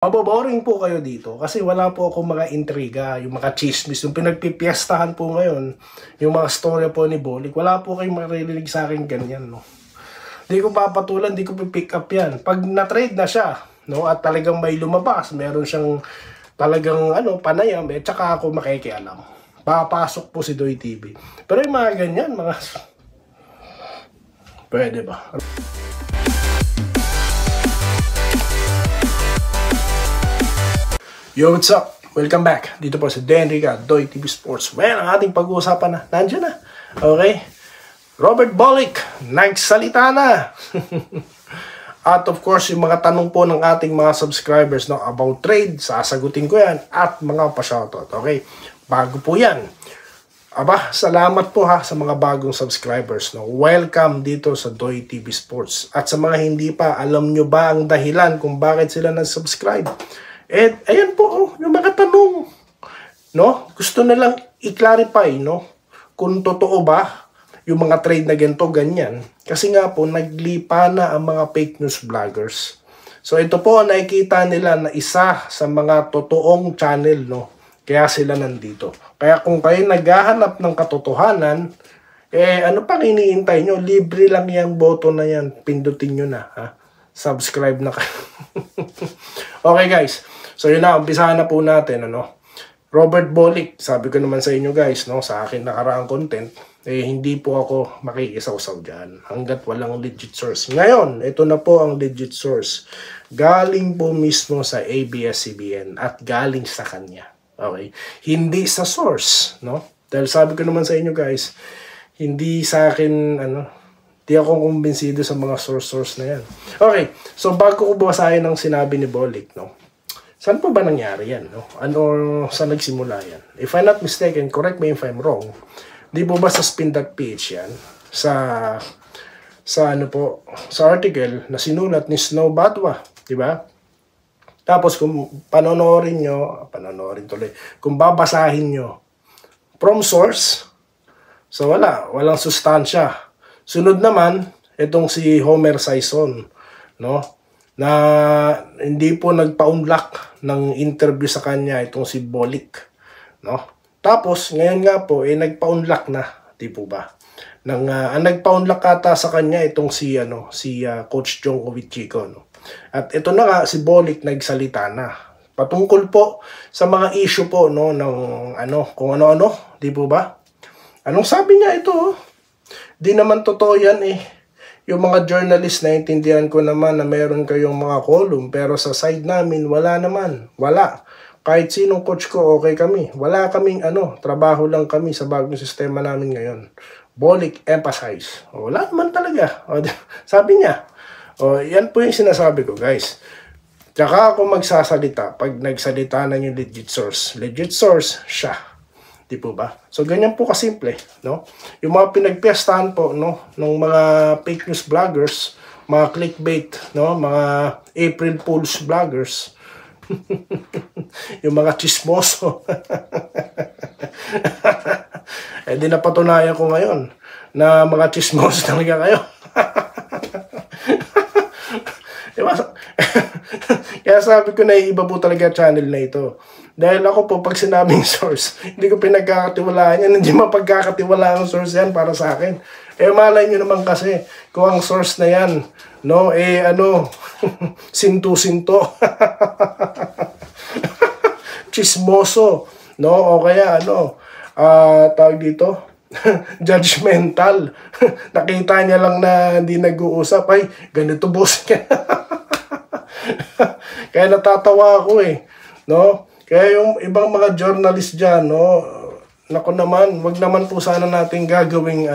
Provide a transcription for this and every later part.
Maboboring po kayo dito kasi wala po akong mga intriga, yung mga chismis, yung pinagpipiestahan po ngayon, yung mga storya po ni Bolik, wala po kayong maririnig sa akin ganyan, no? Di ko papatulan, di ko pick up yan. Pag na-trade na siya, no, at talagang may lumabas, meron siyang talagang panayam, tsaka ako makikialam. Papasok po si Doy TV. Pero yung mga ganyan, mga pwede ba? Yo, what's up? Welcome back. Dito po si Denrica, Doy TV Sports. Well, ang ating pag-uusapan na, nandiyan na. Okay? Robert Bolick, nagsalita na. At of course, yung mga tanong po ng ating mga subscribers no, about trade, sasagutin ko yan. At mga pa-shoutout. Okay? Bago po yan. Aba, salamat po ha sa mga bagong subscribers. No? Welcome dito sa Doy TV Sports. At sa mga hindi pa, alam nyo ba ang dahilan kung bakit sila nag-subscribe? And ayan po, yung mga tanong, no? Gusto na lang i-clarify, no? Kung totoo ba yung mga trade na ganito, ganyan. Kasi nga po, naglipa na ang mga fake news vloggers. So ito po, nakikita nila na isa sa mga totoong channel, no? Kaya sila nandito. Kaya kung kayo naghahanap ng katotohanan, ano pang iniintay nyo? Libre lang yung boto na yan. Pindutin nyo na, ha? Subscribe na kayo. Okay guys, so yun na, umpisahan na po natin, Robert Bolick, sabi ko naman sa inyo guys, no, sa akin nakaraang content, hindi po ako makikisaw-saw dyan, hanggat walang legit source. Ngayon, ito na po ang legit source. Galing po mismo sa ABS-CBN at galing sa kanya. Okay? Hindi sa source, no? Dahil sabi ko naman sa inyo guys, hindi sa akin, di ako kumbinsido sa mga source na yan. Okay, so bago ko basahin ang sinabi ni Bolick, no? Saan po ba nangyari yan, no? Saan nagsimula yan? If I'm not mistaken, correct me if I'm wrong, di po ba sa spin.ph yan? Sa article na sinulat ni Snow Badwa, di ba? Tapos kung kung babasahin nyo from source, so walang sustansya. Sunod naman, itong si Homer Sison, no? Na hindi po nagpa-unlock ng interview sa kanya itong si Bolick, no? Tapos ngayon nga po nagpa-unlock na, di po ba? Ang nagpa-unlock ata sa kanya itong si Coach Jong Chico, no? At ito na nga si Bolick nagsalita na patungkol po sa mga issue po, no, ng kung ano-ano, di po ba? Anong sabi niya ito? Di naman totoo yan Yung mga journalist, naintindihan ko naman na meron kayong mga column, pero sa side namin, wala naman. Wala. Kahit sinong coach ko, okay kami. Wala kaming trabaho lang kami sa bagong sistema namin ngayon. Bolick emphasize. Wala naman talaga. Sabi niya. Yan po yung sinasabi ko, guys. Tsaka ako magsasalita pag nagsalita na yung legit source. Legit source, siya. Di po ba? So, ganyan po kasimple, no? Yung mga pinagpiestahan po, no, ng mga fake news vloggers, mga clickbait, no, mga April Fools vloggers, yung mga chismoso. Di napatunayan ko ngayon na mga chismoso talaga kayo. Diba? Kaya sabi ko na iba po talaga channel na ito. Dahil ako po, pag sinabing source, hindi ko pinagkakatiwalaan yan. Hindi mapagkakatiwalaan ang source yan para sa akin. Malay nyo naman kasi, kung ang source na yan, no, sinto-sinto. Chismoso, no, o kaya, tawag dito, judgmental. Nakita niya lang na hindi nag-uusap, ay, ganito boss. Kaya natatawa ako no? Kaya yung ibang mga journalist dyan, no? Naku naman, wag naman po sana natin gagawing,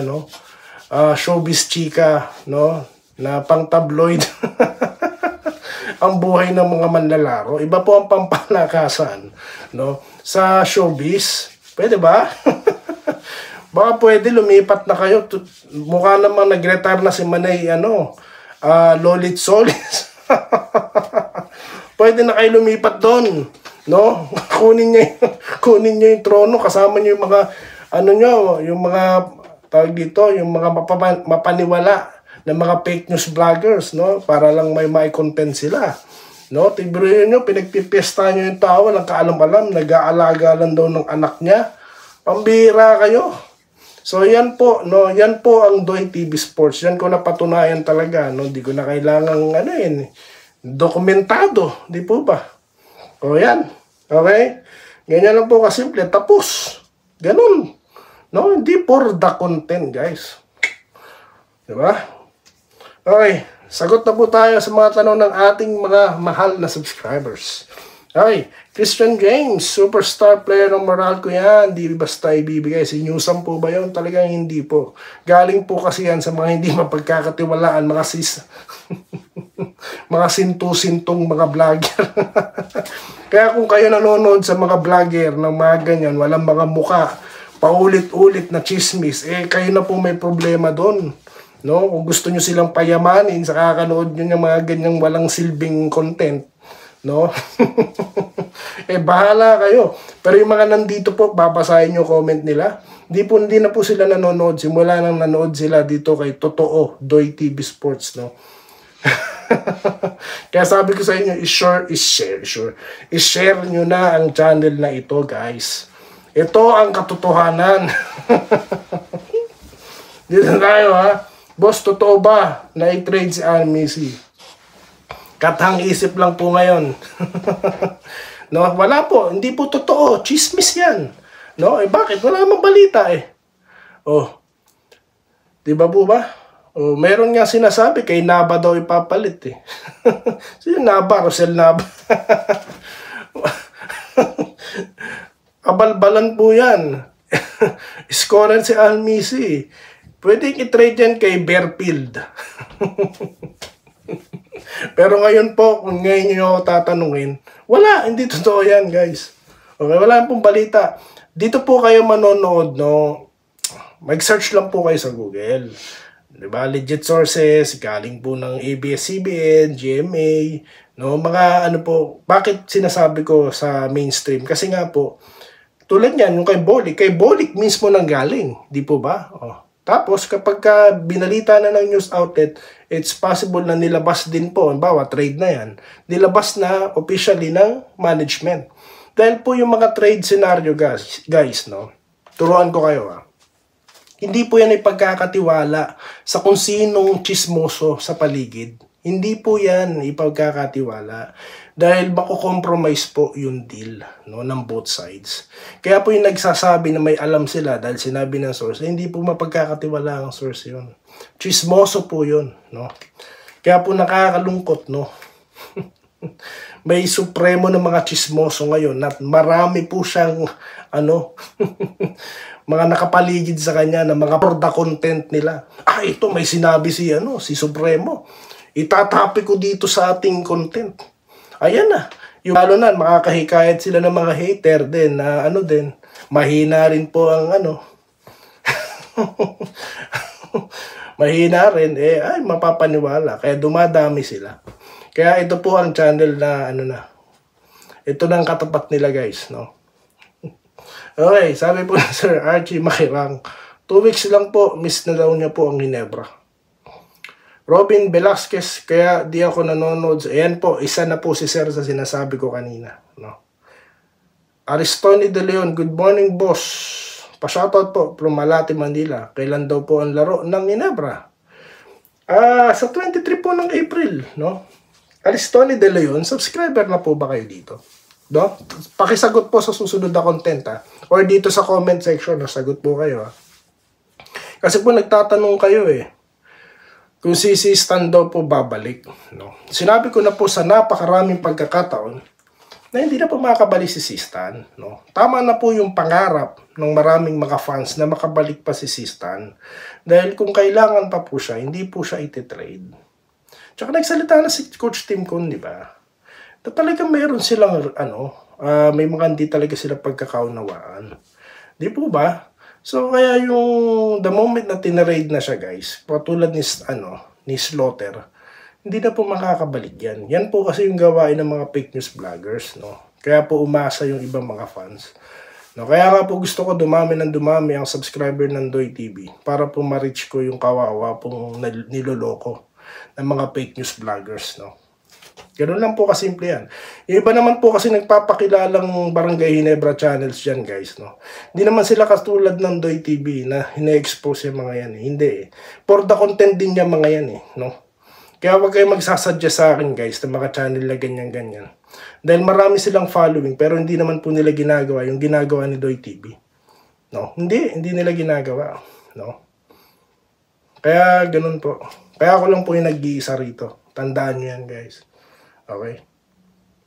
showbiz chika, no? Na pang tabloid. Ang buhay ng mga manlalaro. Iba po ang pampalakasan, no? Sa showbiz, pwede ba? Baka pwede lumipat na kayo. Mukha namang nag-retire na si Manay, Lolit Solis. Pwede na kayo lumipat doon, no? Kunin niyo yung trono, kasama niyo yung mga yung mga tawag dito, yung mga mapaniwala ng mga fake news vloggers, no? Para lang may content sila. No, tibrihin nyo, pinagpipesta nyo yung tao, walang kaalam-alam, nag-aalaga lang daw ng anak niya. Pambira kayo. So yan po, no, yan po ang Doy TV Sports. Yan ko napatunayan talaga, no. Hindi ko na kailangang dokumentado, di po ba? O yan. Okay? Ganyan lang po kasimple, tapos. Ganun. No, hindi for the content, guys. Di ba? Okay, sagot na po tayo sa mga tanong ng ating mga mahal na subscribers. Okay, Christian James, superstar player ng Meralco yan. Di basta ibibigay. Sinyusan po ba yun? Talagang hindi po. Galing po kasi yan sa mga hindi mapagkakatiwalaan, mga mga sinto-sintong mga vlogger. Kaya kung kayo nanonood sa mga vlogger ng mga ganyan, walang mga muka, paulit-ulit na chismis, kayo na po may problema doon. No? Kung gusto nyo silang payamanin sa kakanood nyo ng mga ganyang walang silbing content, no? Bahala kayo. Pero yung mga nandito po, babasahin nyo comment nila. Hindi na po sila nanonood. Simula nang nanood sila dito kay Totoo, Doy TV Sports, no? Kaya sabi ko sa inyo, i-share nyo na ang channel na ito, guys. Ito ang katotohanan. Dito tayo, ha? Boss, totoo ba na i-trade si Al Messi? Katang isip lang po ngayon. No, wala po, hindi po totoo. Chismis yan. No, bakit? Wala namang balita Oh. 'Di ba po ba? Oh, meron nga sinasabi kay Naba daw ipapalit Sino Naba? Rosel Naba. Abalbalan po yan. Scorer si Al Messi. Pwede i-trade yan kay Bearfield. Pero ngayon po, kung ngayon nyo ako tatanungin, wala, hindi totoo yan, guys. Okay, wala pong balita. Dito po kayo manonood, no? Mag-search lang po kayo sa Google. Diba? Legit sources, galing po ng ABS-CBN, GMA, no? Mga ano po, bakit sinasabi ko sa mainstream? Kasi nga po, tulad yan, yung kay Bolick mismo nang galing, di po ba? Oh. Tapos, kapag binalita na ng news outlet, it's possible na nilabas din po, bawa trade na yan, nilabas na officially ng management. Dahil po yung mga trade scenario, guys, no? Turuan ko kayo, Hindi po yan ipagkakatiwala sa kung sinong chismoso sa paligid. Hindi po yan ipagkakatiwala. Dahil mako-compromise po yung deal, no, ng both sides. Kaya po yung nagsasabi na may alam sila dahil sinabi ng source, hindi po mapagkakatiwala ang source yun. Chismoso po yun, no. Kaya po nakakalungkot, no. May supremo ng mga chismoso ngayon at marami po siyang mga nakapaligid sa kanya na mga for the content nila. Ito may sinabi si Supremo. Itatapi ko dito sa ating content. Ayan na. Yung lalo na, makakahikayat sila ng mga hater din na din, mahina rin po ang mahina rin, ay mapapaniwala. Kaya dumadami sila. Kaya ito po ang channel na ito na ang katapat nila, guys, no? Okay, sabi po na Sir Archie Makirang, 2 weeks lang po, miss na daw niya po ang Ginebra. Robin Velasquez, kaya di ako nanonood. Ayan po, isa na po si Sir sa sinasabi ko kanina, no? Aristoni De Leon, good morning, boss. Pa-shoutout po from Malate, Manila. Kailan daw po ang laro ng Ginebra? Sa 23 po ng April, no? Aristoni De Leon, subscriber na po ba kayo dito? No? Pakisagot po sa susunod na content, or dito sa comment section, sagot po kayo, Kasi po nagtatanong kayo kung si Stan daw po babalik, no? Sinabi ko na po sa napakaraming pagkakataon na hindi na po makakabalik si Stan, no? Tama na po yung pangarap ng maraming mga fans na makabalik pa si Stan, dahil kung kailangan pa po siya, hindi po siya iti-trade. Tsaka nagsalita na si Coach Tim Con, di ba? Na talagang mayroon silang may mga hindi talaga sila pagkakaunawaan. Di po ba? So kaya yung the moment na tinarade na siya, guys, patulad ni Slaughter, hindi na po makakabalik yan. Yan po kasi yung gawain ng mga fake news vloggers, no? Kaya po umasa yung ibang mga fans. No, kaya nga po gusto ko dumami ang subscriber ng Doy TV para po ma-reach ko yung kawawa pong niloloko ng mga fake news vloggers, no? Ganun lang po kasimple yan. Yung iba naman po kasi nagpapakilalang Barangay Ginebra channels dyan, guys, no? Hindi naman sila katulad ng Doy TV na hine-expose yung mga yan, eh. Hindi, eh. For the content din yung mga yan, eh, no? Kaya wag kayo magsasadya sa akin, guys, ng mga channel na ganyan-ganyan. Dahil marami silang following, pero hindi naman po nila ginagawa yung ginagawa ni Doy TV. No? Hindi nila ginagawa, no? Kaya ganun po. Kaya ako lang po yung nag-iisa rito. Tandaan nyo yan, guys. Okay.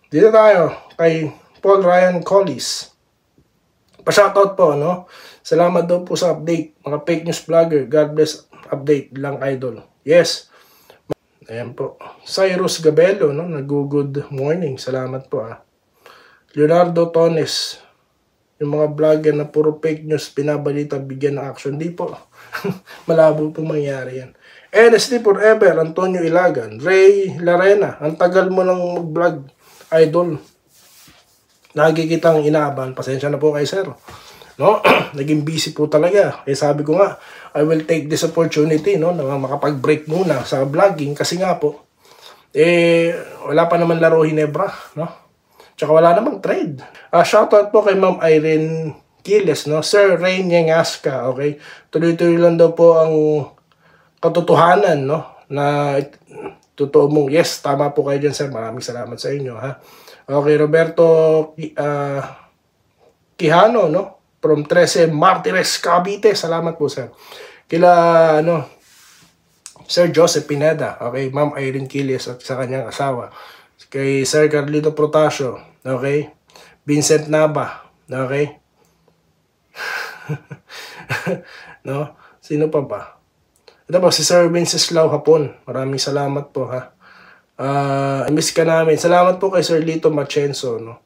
Dito tayo kay Paul Ryan Collis. Pa-shoutout po, no? Salamat daw po sa update. Mga fake news vlogger. God bless update lang, idol. Yes. Ayan po. Cyrus Gabello, no? Nag-good morning. Salamat po, ah. Leonardo Tones. Yung mga vlogger na puro fake news, pinabalita, bigyan ng action. Di po. Malabo po mangyari yan. NSD Forever, Antonio Ilagan, Ray Larena, ang tagal mo lang mag-vlog, idol. Lagi kitang inaaban, pasensya na po kay sir. No? Naging busy po talaga. Kaya sabi ko nga, I will take this opportunity, no, na makapag-break muna sa vlogging kasi nga po, wala pa naman laro Ginebra, no? Tsaka wala namang trade. Shoutout po kay Ma'am Irene Kiles, no? Sir Rain Yangaska, okay? Tuloy-tuloy lang daw po ang katotohanan, no? Na totoo mong, yes, tama po kayo dyan, sir. Maraming salamat sa inyo, ha? Okay, Roberto Quijano, no? From 13 Martires, Cavite. Salamat po, sir. Kila, Sir Joseph Pineda, okay? Ma'am Irene Quiles at sa kanyang asawa. Kay Sir Carlito Protasio, okay? Vincent Nava, okay? No? Sino pa ba? Ito po, si Sir Wenceslao Hapon. Maraming salamat po, ha. Miss ka namin. Salamat po kay Sir Lito Machenzo, no.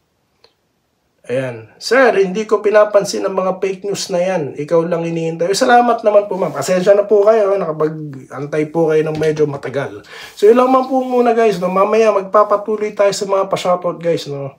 Ayan. Sir, hindi ko pinapansin ang mga fake news na yan. Ikaw lang iniintay. Salamat naman po, ma'am. Pasensya na po kayo. Nakapag-antay po kayo ng medyo matagal. So, yun lang man po muna, guys. No? Mamaya, magpapatuloy tayo sa mga pa-shoutout, guys. No?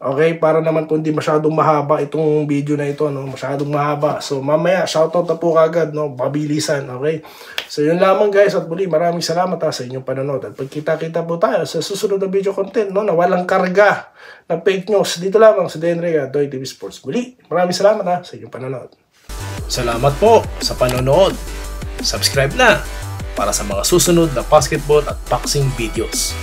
Okay, para naman po hindi masyadong mahaba itong video na ito, no? Masyadong mahaba. So, mamaya, shoutout na po kagad, no? Babilisan, okay? So, yun lamang, guys. At muli, maraming salamat sa inyong panonood. At pagkita-kita po tayo sa susunod na video content, no? Na walang karga na fake news. Dito lamang sa Denriga, Doy TV Sports. Muli, maraming salamat sa inyong panonood. Salamat po sa panonood. Subscribe na para sa mga susunod na basketball at boxing videos.